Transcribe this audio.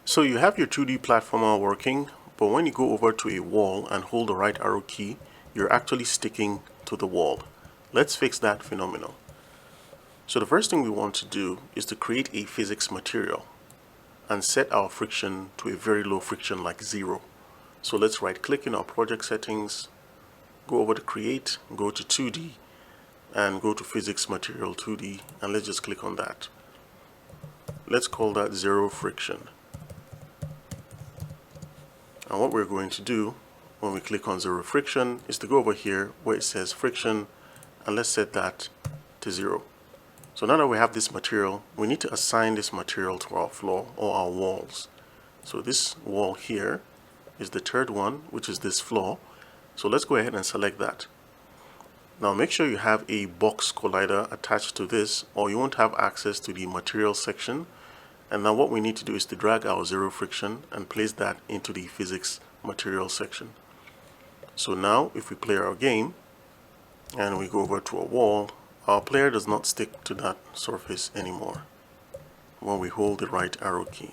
So you have your 2D platformer working, but when you go over to a wall and hold the right arrow key, you're actually sticking to the wall. Let's fix that phenomenon. So the first thing we want to do is to create a physics material and set our friction to a very low friction like 0. So let's right click in our project settings, go over to create, go to 2D and go to physics material 2D, and let's just click on that. Let's call that 0 friction. And what we're going to do when we click on 0 friction is to go over here where it says friction, and let's set that to 0. So now that we have this material, we need to assign this material to our floor or our walls. So this wall here is the third one, which is this floor. So let's go ahead and select that. Now make sure you have a box collider attached to this, or you won't have access to the material section. And now what we need to do is to drag our 0 friction and place that into the physics material section. So now if we play our game and we go over to a wall, our player does not stick to that surface anymore when we hold the right arrow key.